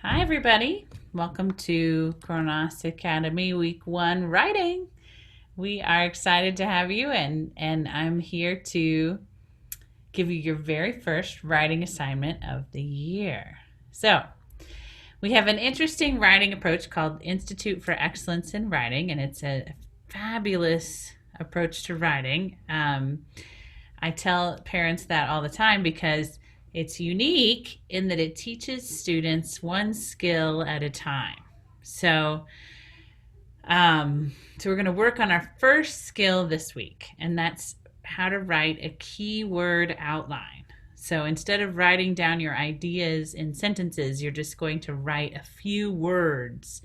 Hi, everybody. Welcome to Kronos Academy Week 1 Writing. We are excited to have you, and I'm here to give you your very first writing assignment of the year. So, we have an interesting writing approach called Institute for Excellence in Writing, and it's a fabulous approach to writing. I tell parents that all the time because it's unique in that it teaches students one skill at a time. So, so we're going to work on our first skill this week, and that's how to write a keyword outline. So instead of writing down your ideas in sentences, you're just going to write a few words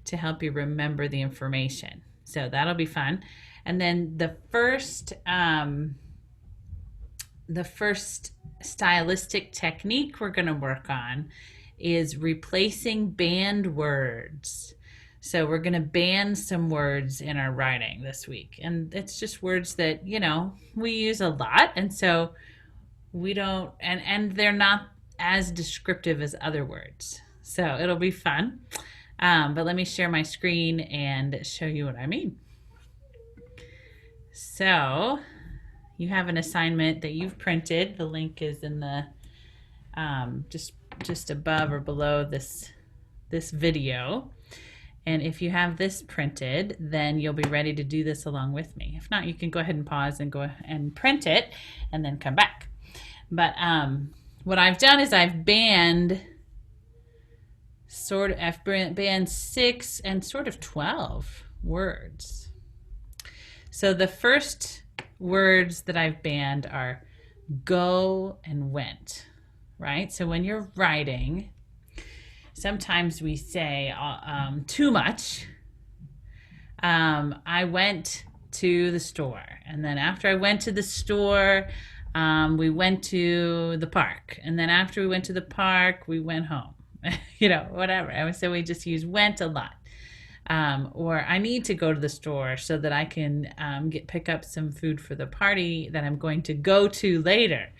to help you remember the information. So that'll be fun. And then the first stylistic technique we're going to work on is replacing banned words. So we're going to ban some words in our writing this week. And it's just words that, we use a lot. And so we don't, and they're not as descriptive as other words. So it'll be fun. But let me share my screen and show you what I mean. So you have an assignment that you've printed. The link is in the just above or below this video. And if you have this printed, then you'll be ready to do this along with me. If not, you can go ahead and pause and go and print it and then come back. But what I've done is I've banned 6 and sort of 12 words. So the first words that I've banned are go and went, right? So when you're writing, sometimes we say too much. I went to the store, and then after I went to the store, we went to the park, and then after we went to the park, we went home. Whatever. And so we just use went a lot. Or I need to go to the store so that I can pick up some food for the party that I'm going to go to later.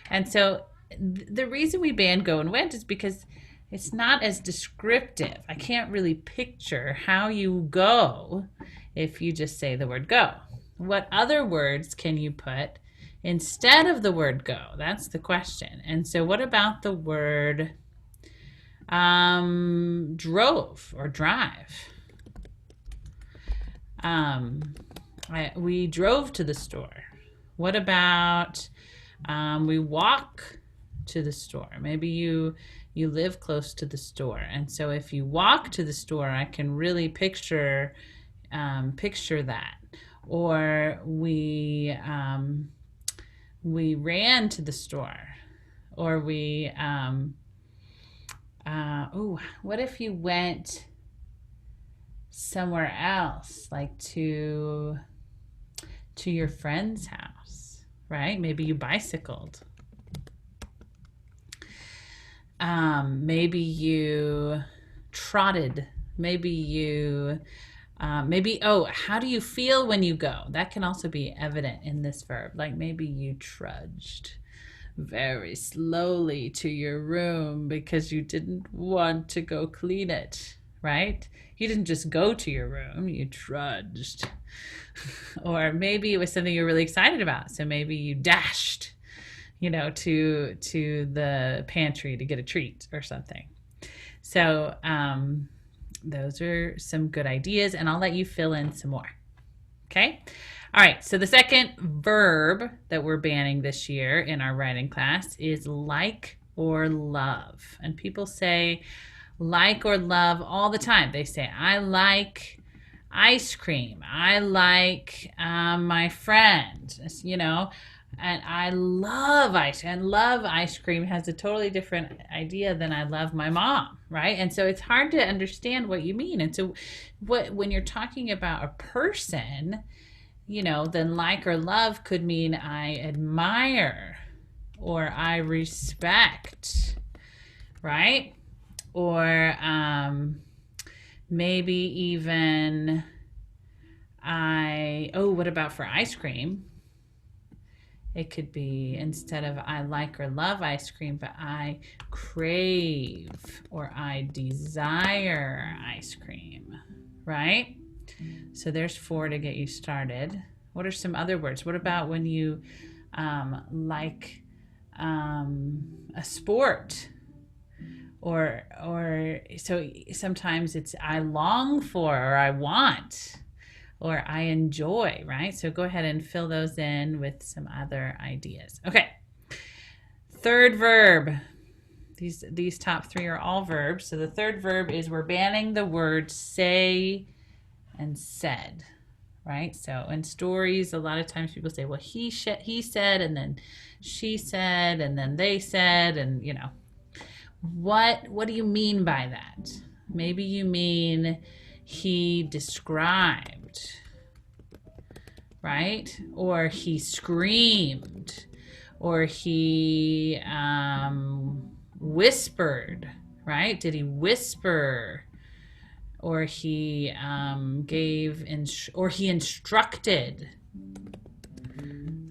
And so the reason we ban go and went is because it's not as descriptive. I can't really picture how you go if you just say the word go. What other words can you put instead of the word go? That's the question. And so what about the word drove or drive? We drove to the store. What about we walk to the store? Maybe you live close to the store, and so if you walk to the store, I can really picture that. Or we ran to the store, or what if you went somewhere else, like to your friend's house, right? Maybe you bicycled. Maybe you trotted. How do you feel when you go? That can also be evident in this verb. Like maybe you trudged very slowly to your room because you didn't want to go clean it, right? You didn't just go to your room, you trudged. Or maybe it was something you're really excited about. So maybe you dashed to the pantry to get a treat or something. So those are some good ideas, and I'll let you fill in some more. Okay? All right, so the second verb that we're banning this year in our writing class is like or love. And people say like or love all the time. They say, I like ice cream. I like my friend, and I love ice cream. And love ice cream has a totally different idea than I love my mom, right? And so it's hard to understand what you mean. And so when you're talking about a person, then like or love could mean I admire or I respect, right? Or maybe even what about for ice cream? It could be, instead of I like or love ice cream, but I crave or I desire ice cream, right? So there's 4 to get you started. What are some other words? What about when you like a sport? Or so sometimes it's I long for, or I want, or I enjoy, right? So go ahead and fill those in with some other ideas. Okay. Third verb. These top 3 are all verbs. So the third verb is we're banning the words say and said, right? So in stories, a lot of times people say, well, he said, and then she said, and then they said, and you know, what do you mean by that? Maybe you mean he described, right? Or he screamed, or he whispered, right? Did he whisper? Or he or he instructed,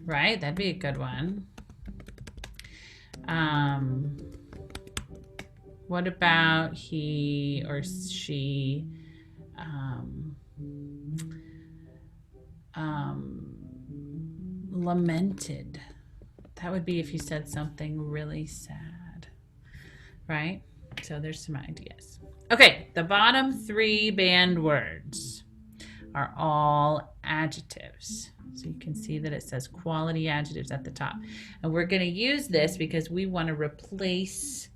right? That'd be a good one. What about he or she lamented? That would be if you said something really sad, right? So there's some ideas. Okay, the bottom 3 banned words are all adjectives. So you can see that it says quality adjectives at the top. And we're going to use this because we want to replace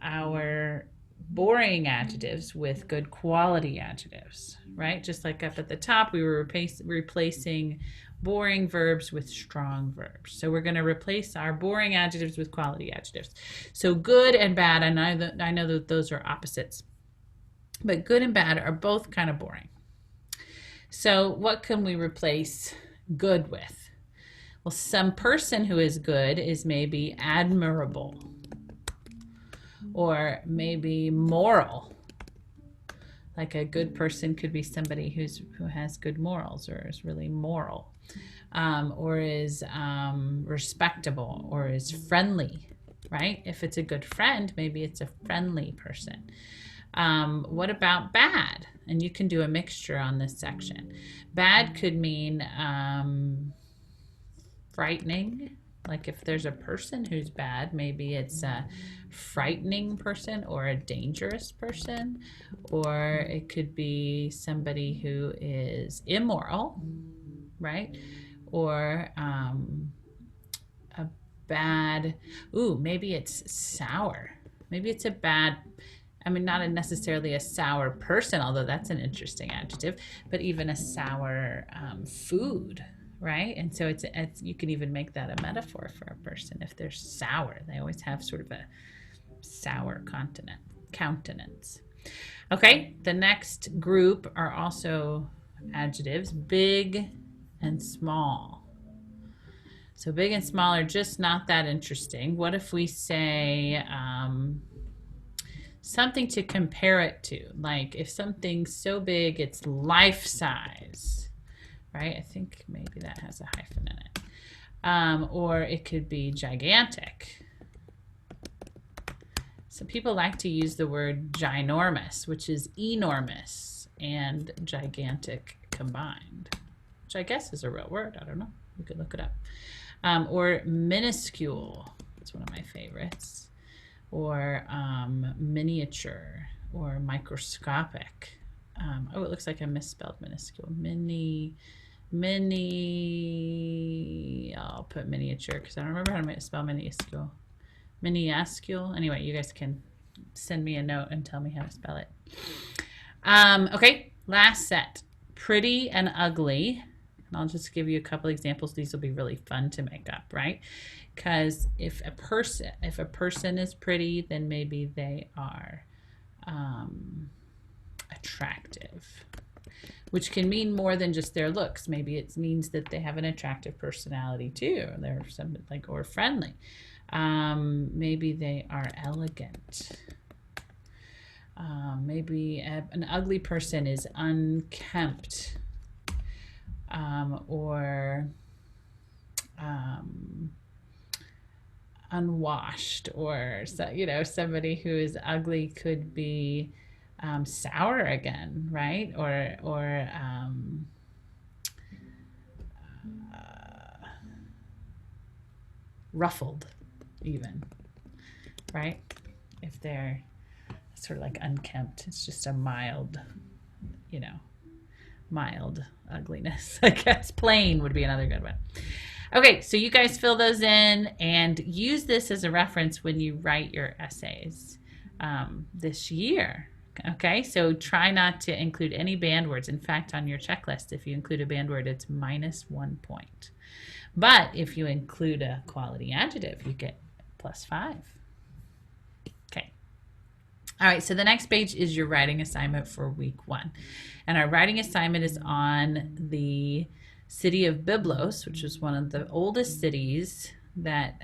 our boring adjectives with good quality adjectives, right? Just like up at the top, we were replacing boring verbs with strong verbs. So we're going to replace our boring adjectives with quality adjectives. So good and bad, and I know that those are opposites, but good and bad are both kind of boring. So what can we replace good with? Well, some person who is good is maybe admirable, or maybe moral. Like a good person could be somebody who has good morals, or is really moral, or is respectable, or is friendly, right? If it's a good friend, maybe it's a friendly person. What about bad? And you can do a mixture on this section. Bad could mean frightening. Like if there's a person who's bad, maybe it's a frightening person or a dangerous person. Or it could be somebody who is immoral, right? Or a bad, maybe it's sour. Maybe it's a bad, not necessarily a sour person, although that's an interesting adjective, but even a sour food, right? And so it's you can even make that a metaphor for a person. If they're sour, they always have sort of a sour countenance. Okay, the next group are also adjectives, big and small. So big and small are just not that interesting. What if we say something to compare it to? Like if something's so big, it's life size, right? I think maybe that has a hyphen in it. Or it could be gigantic. So people like to use the word ginormous, which is enormous and gigantic combined, which I guess is a real word. I don't know. You could look it up. Or minuscule. It's one of my favorites. Or miniature or microscopic. It looks like I misspelled minuscule. I'll put miniature because I don't remember how to spell minuscule. Minuscule. Anyway, you guys can send me a note and tell me how to spell it. Okay, last set. Pretty and ugly. And I'll just give you a couple examples. These will be really fun to make up, right? Because if a person is pretty, then maybe they are attractive, which can mean more than just their looks. Maybe it means that they have an attractive personality too. They're something like, or friendly. Maybe they are elegant. Maybe an ugly person is unkempt, or unwashed, or somebody who is ugly could be sour again, right? Or ruffled, even, right? If they're sort of like unkempt, it's just a mild, mild ugliness, I guess. Plain would be another good one. Okay, so you guys fill those in and use this as a reference when you write your essays this year. Okay, so try not to include any banned words. In fact, on your checklist, if you include a banned word, it's -1 point. But if you include a quality adjective, you get +5. Okay. All right, so the next page is your writing assignment for week 1. And our writing assignment is on the city of Byblos, which is one of the oldest cities that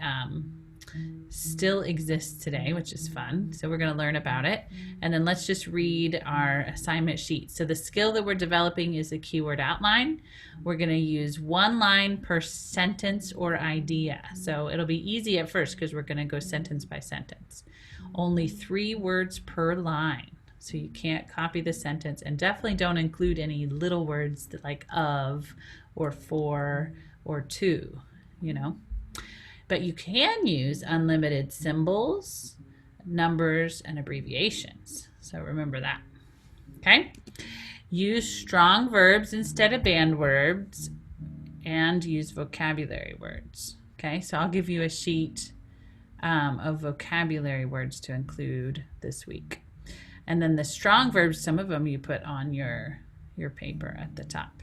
still exists today, which is fun. So we're going to learn about it. And then let's just read our assignment sheet. So the skill that we're developing is a keyword outline. We're going to use 1 line per sentence or idea. So it'll be easy at first because we're going to go sentence by sentence. Only 3 words per line. So you can't copy the sentence, and definitely don't include any little words like of or for or to, But you can use unlimited symbols, numbers, and abbreviations. So remember that. Okay? Use strong verbs instead of banned words, and use vocabulary words. Okay? So I'll give you a sheet of vocabulary words to include this week. And then the strong verbs, some of them you put on your paper at the top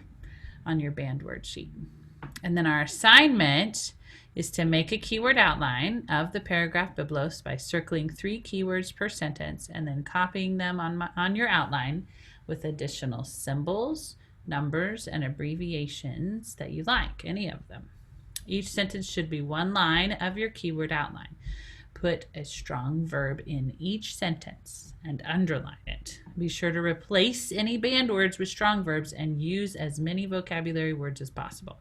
on your banned word sheet. And then our assignment is to make a keyword outline of the paragraph Byblos by circling 3 keywords per sentence and then copying them on your outline with additional symbols, numbers, and abbreviations that you like, any of them. Each sentence should be 1 line of your keyword outline. Put a strong verb in each sentence and underline it. Be sure to replace any banned words with strong verbs and use as many vocabulary words as possible.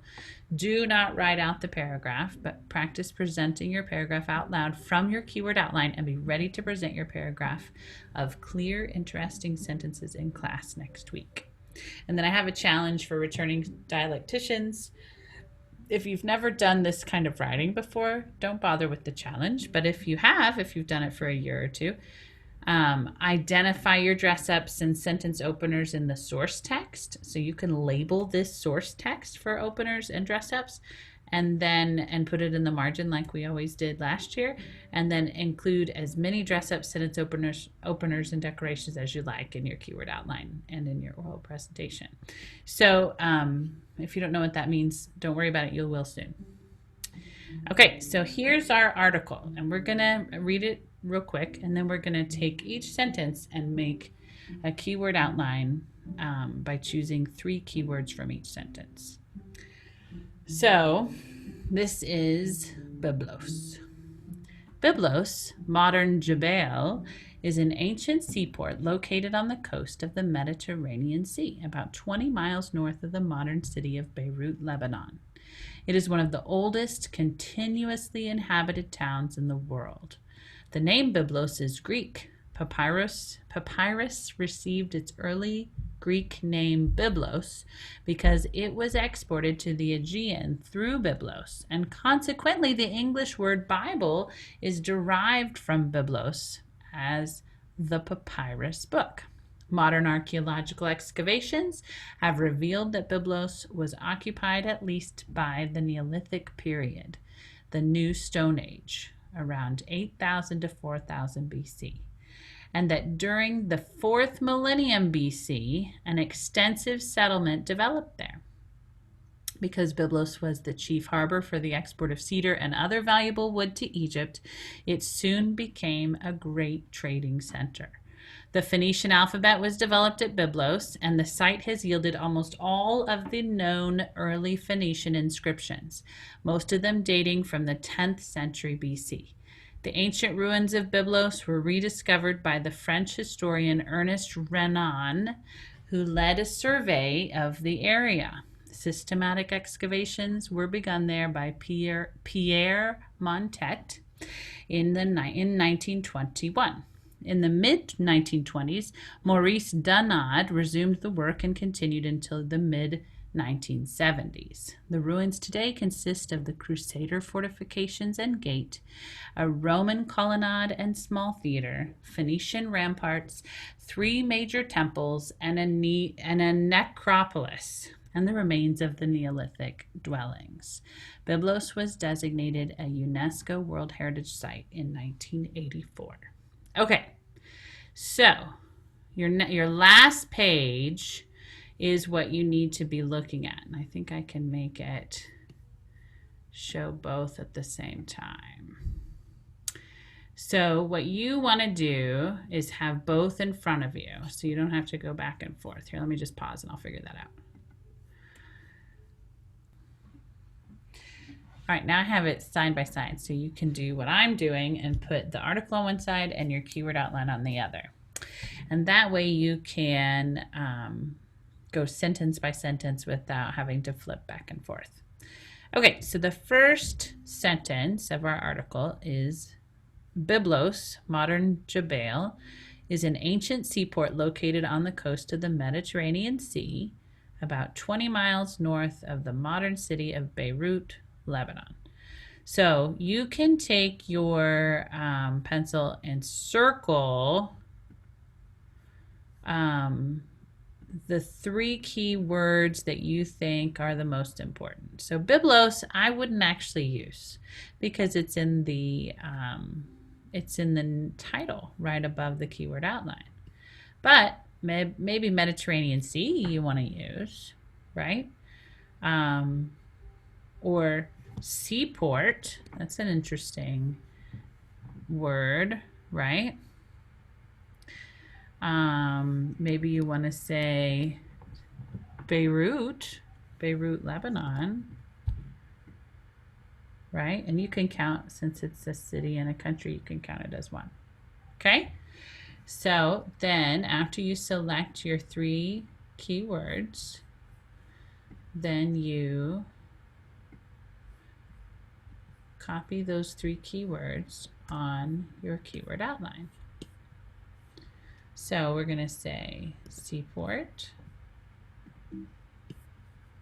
Do not write out the paragraph, but practice presenting your paragraph out loud from your keyword outline and be ready to present your paragraph of clear, interesting sentences in class next week. And then I have a challenge for returning dialecticians. If you've never done this kind of writing before, don't bother with the challenge. But if you've done it for a year or two, identify your dress-ups and sentence openers in the source text. So you can label this source text for openers and dress-ups, and put it in the margin like we always did last year, and then include as many dress-up sentence openers and decorations as you like in your keyword outline and in your oral presentation. So if you don't know what that means, don't worry about it, you will soon. Okay, so here's our article, and we're gonna read it real quick, and then we're gonna take each sentence and make a keyword outline by choosing 3 keywords from each sentence. So this is Byblos. Byblos, modern Jebel, is an ancient seaport located on the coast of the Mediterranean Sea, about 20 miles north of the modern city of Beirut, Lebanon. It is one of the oldest continuously inhabited towns in the world. The name Byblos is Greek. Papyrus received its early Greek name Byblos because it was exported to the Aegean through Byblos, and consequently the English word Bible is derived from Byblos as the papyrus book. Modern archaeological excavations have revealed that Byblos was occupied at least by the Neolithic period, the New Stone Age, around 8,000 to 4,000 BC. And that during the 4th millennium BC, an extensive settlement developed there. Because Byblos was the chief harbor for the export of cedar and other valuable wood to Egypt, it soon became a great trading center. The Phoenician alphabet was developed at Byblos, and the site has yielded almost all of the known early Phoenician inscriptions, most of them dating from the 10th century BC. The ancient ruins of Byblos were rediscovered by the French historian Ernest Renan, who led a survey of the area. Systematic excavations were begun there by Pierre Montet in 1921. In the mid-1920s, Maurice Dunod resumed the work and continued until the mid-1970s. The ruins today consist of the Crusader fortifications and gate, a Roman colonnade and small theater, Phoenician ramparts, 3 major temples, and a necropolis, and the remains of the Neolithic dwellings. Byblos was designated a UNESCO World Heritage Site in 1984. Okay, so your last page is what you need to be looking at. And I think I can make it show both at the same time. So what you want to do is have both in front of you so you don't have to go back and forth. Here, let me just pause and I'll figure that out. All right, now I have it side by side, so you can do what I'm doing and put the article on one side and your keyword outline on the other. And that way you can go sentence by sentence without having to flip back and forth. Okay, so the first sentence of our article is Byblos, modern Jebel, is an ancient seaport located on the coast of the Mediterranean Sea, about 20 miles north of the modern city of Beirut, Lebanon. So you can take your pencil and circle the 3 key words that you think are the most important. So Byblos, I wouldn't actually use because it's in the title right above the keyword outline. But maybe Mediterranean Sea you want to use, right? Or seaport, that's an interesting word, right? Maybe you want to say Beirut, Lebanon, right? And you can count, since it's a city and a country, you can count it as one. Okay? So then after you select your 3 keywords, then you copy those 3 keywords on your keyword outline. So we're going to say seaport.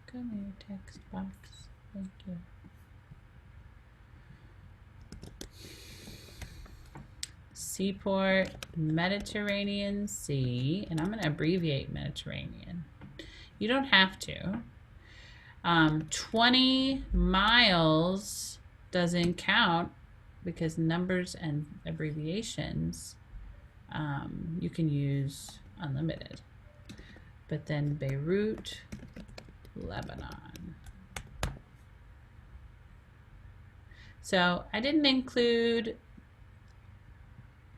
Come here, text box. Thank you. Seaport, Mediterranean Sea, and I'm going to abbreviate Mediterranean. You don't have to. 20 miles doesn't count because numbers and abbreviations you can use unlimited. But then Beirut, Lebanon. So I didn't include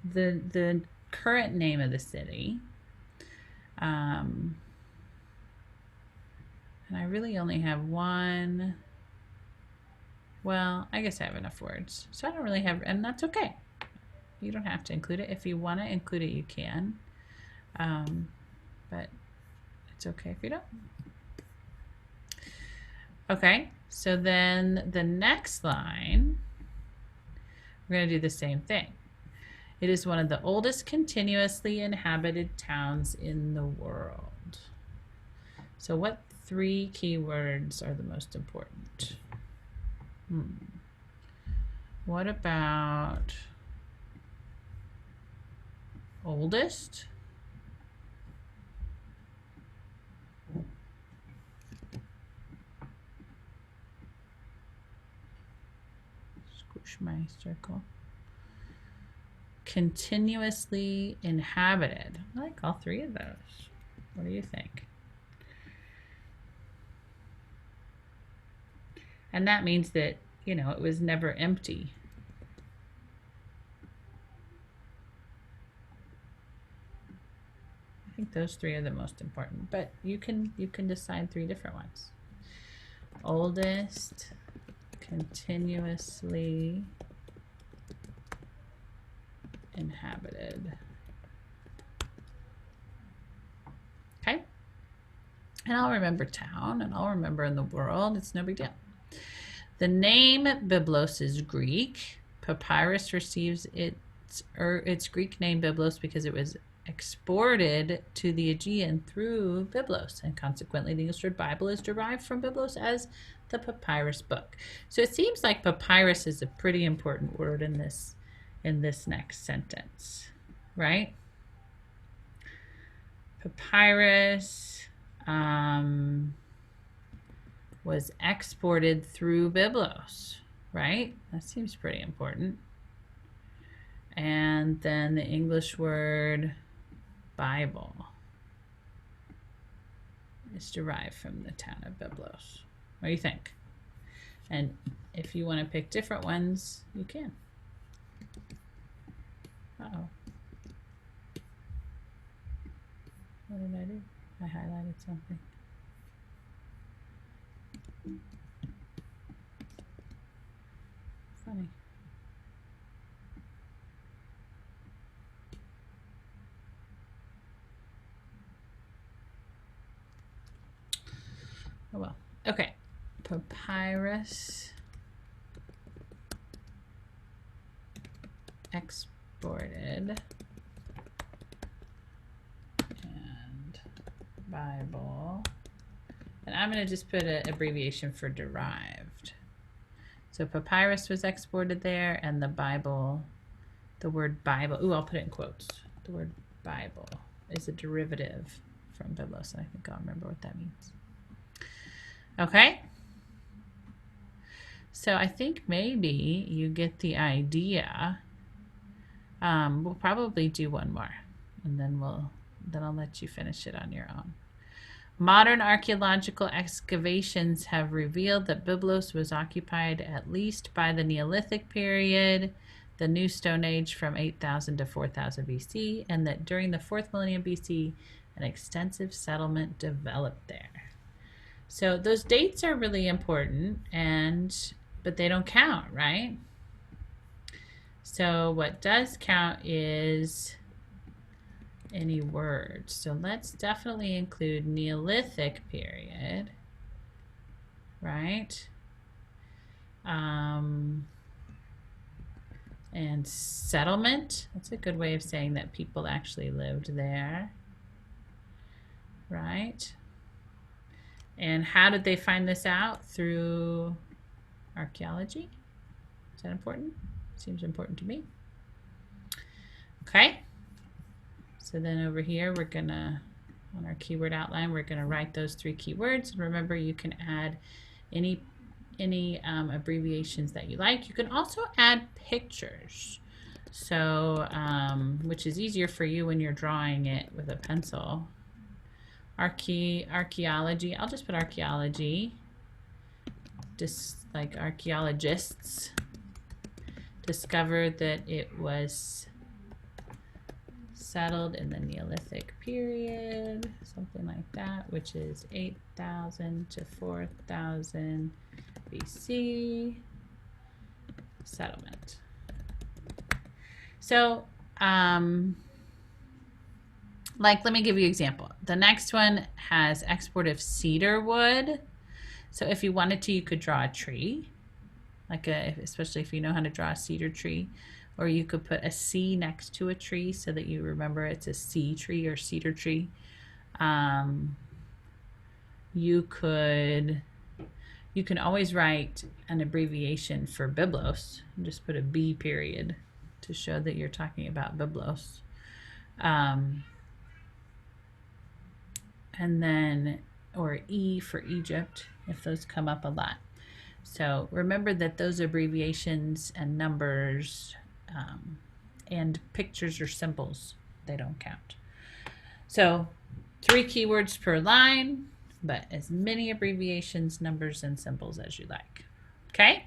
the current name of the city. And I really only have one. Well, I guess I have enough words. So I don't really have, and that's okay. You don't have to include it. If you want to include it, you can. But it's okay if you don't. Okay, so then the next line, we're going to do the same thing. It is one of the oldest continuously inhabited towns in the world. So what 3 keywords are the most important? What about oldest? Squish my circle. Continuously inhabited. I like all 3 of those. What do you think? And that means that, you know, it was never empty. I think those 3 are the most important, but you can decide 3 different ones. Oldest, continuously inhabited. Okay. And I'll remember town, and I'll remember in the world. It's no big deal. The name Byblos is Greek. Papyrus receives its Greek name Byblos because it was exported to the Aegean through Byblos, and consequently the English word Bible is derived from Byblos as the papyrus book. So it seems like papyrus is a pretty important word in this next sentence, right? Papyrus was exported through Byblos, right? That seems pretty important. And then the English word Bible is derived from the town of Byblos. What do you think? And if you want to pick different ones, you can. Uh-oh. What did I do? I highlighted something. Funny. Oh well. Okay. Papyrus exported and Bible. And I'm going to just put an abbreviation for derived. So papyrus was exported there, and the Bible, the word Bible, ooh, I'll put it in quotes. The word Bible is a derivative from Byblos, and I think I'll remember what that means. Okay? So I think maybe you get the idea. We'll probably do one more, and then I'll let you finish it on your own. Modern archaeological excavations have revealed that Byblos was occupied at least by the Neolithic period, the New Stone Age from 8000 to 4000 BC, and that during the 4th millennium BC, an extensive settlement developed there. So those dates are really important, but they don't count, right? So what does count is any words. So let's definitely include Neolithic period, right? And settlement. That's a good way of saying that people actually lived there, right? And how did they find this out? Through archaeology. Is that important? Seems important to me. Okay. So then over here, we're gonna, on our keyword outline, we're gonna write those 3 keywords. And remember, you can add any abbreviations that you like. You can also add pictures. So, which is easier for you when you're drawing it with a pencil. Archaeology, I'll just put archaeology. Just like archaeologists discovered that it was settled in the Neolithic period, something like that, which is 8000 to 4000 BC settlement. So, like, let me give you an example. The next one has export of cedar wood. So if you wanted to, you could draw a tree, especially if you know how to draw a cedar tree. Or you could put a C next to a tree so that you remember it's a C tree or cedar tree. You can always write an abbreviation for Byblos and just put a B period to show that you're talking about Byblos. And then, or E for Egypt, if those come up a lot. So remember that those abbreviations and numbers and pictures or symbols, they don't count. So 3 keywords per line, but as many abbreviations, numbers, and symbols as you like. Okay?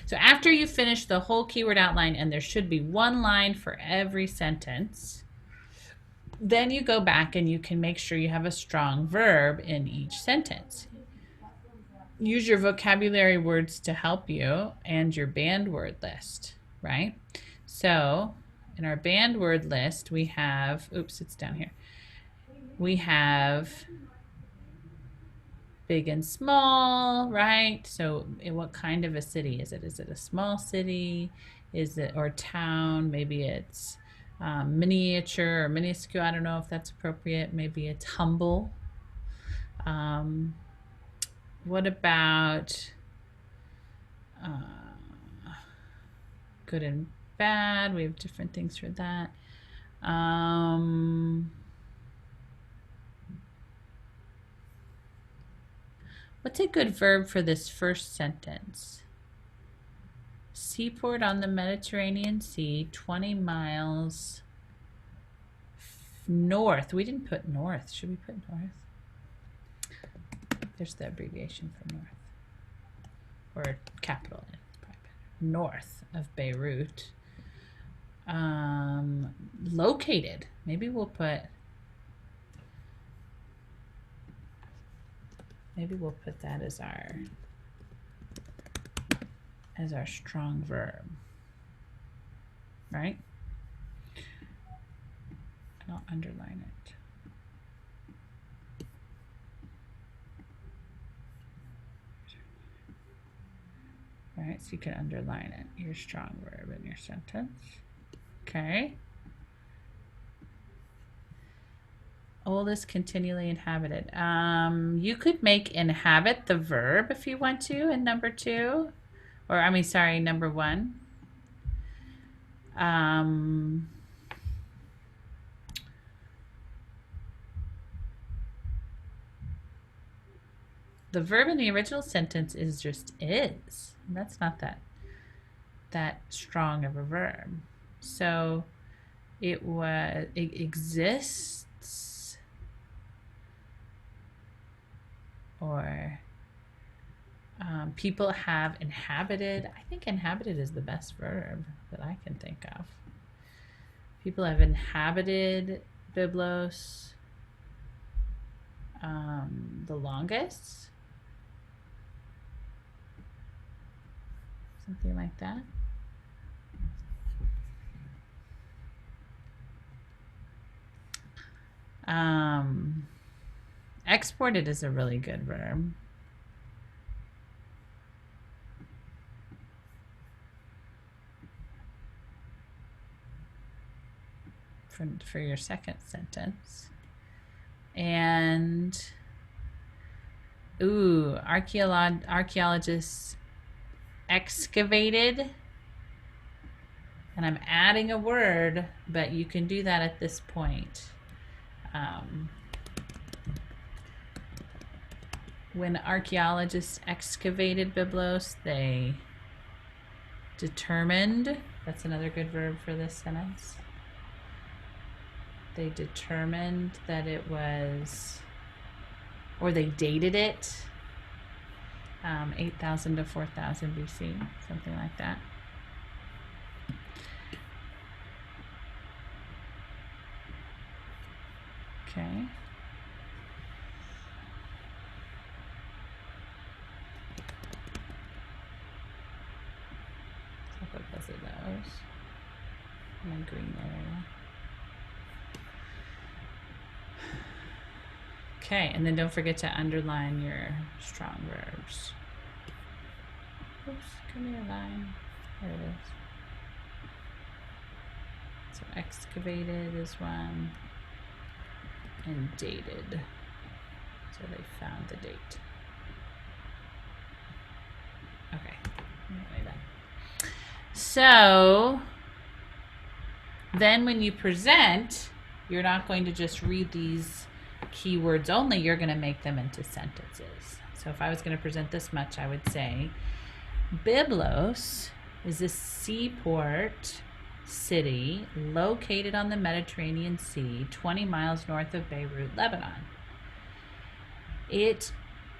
So after you finish the whole keyword outline, and there should be 1 line for every sentence, then you go back and you can make sure you have a strong verb in each sentence. Use your vocabulary words to help you and your banned word list, right? So in our banned word list, we have, oops, it's down here. We have big and small, right? So what kind of a city is it? Is it a small city? Is it, or town? Maybe it's miniature or minuscule. I don't know if that's appropriate. Maybe it's humble. What about good and bad? We have different things for that. What's a good verb for this first sentence? Seaport on the Mediterranean Sea, 20 miles north. We didn't put north. Should we put north? There's the abbreviation for north. Or capital. North of Beirut. Located. Maybe we'll put that as our strong verb, right? And I'll underline it. All right, so you can underline it, your strong verb in your sentence. Okay. Oldest continually inhabited. You could make inhabit the verb if you want to in number 2. Or, I mean, sorry, number 1. The verb in the original sentence is just is. That's not that strong of a verb. So it exists, or people have inhabited. I think inhabited is the best verb that I can think of. People have inhabited Byblos the longest. Something like that. Exported is a really good verb. For your second sentence. And archaeologists excavated, and I'm adding a word, but you can do that at this point. When archaeologists excavated Byblos, they determined, that's another good verb for this sentence. They determined that it was, or they dated it, 8,000 to 4,000 BC, something like that. Okay. I'll put both of those in my green area. Okay, and then don't forget to underline your strong verbs. Oops, come here, line. There it is. So excavated is one, and dated. So they found the date. Okay, anyway then. So then when you present, you're not going to just read these keywords only, you're going to make them into sentences. So if I was going to present this much, I would say Byblos is a seaport city located on the Mediterranean Sea, 20 miles north of Beirut, Lebanon. It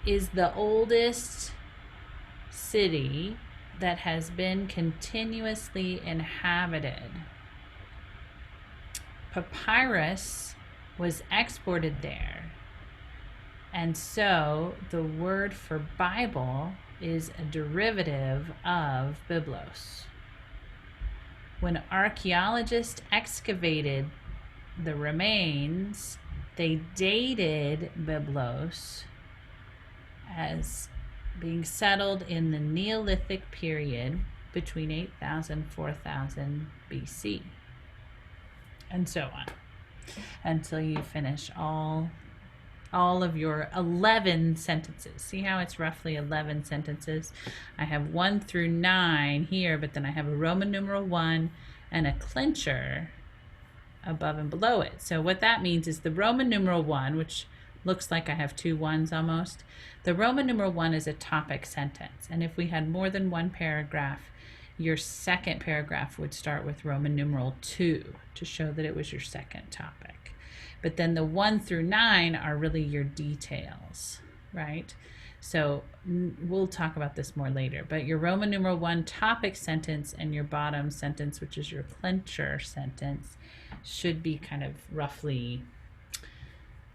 is the oldest city that has been continuously inhabited. Papyrus was exported there, and so the word for Bible is a derivative of Byblos. When archaeologists excavated the remains, they dated Byblos as being settled in the Neolithic period between 8,000 and 4,000 BC, and so on, until you finish all of your 11 sentences. See how it's roughly 11 sentences? I have 1 through 9 here, but then I have a Roman numeral 1 and a clincher above and below it. So what that means is the Roman numeral 1, which looks like I have 2 1s almost, the Roman numeral 1 is a topic sentence. And if we had more than one paragraph, your second paragraph would start with Roman numeral 2 to show that it was your second topic. But then the 1 through 9 are really your details, right? So we'll talk about this more later, but your Roman numeral 1 topic sentence and your bottom sentence, which is your clincher sentence, should be kind of roughly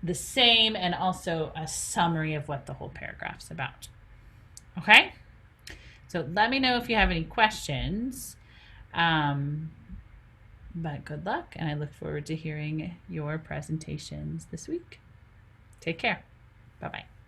the same, and also a summary of what the whole paragraph's about. Okay? So let me know if you have any questions. But good luck, and I look forward to hearing your presentations this week. Take care. Bye-bye.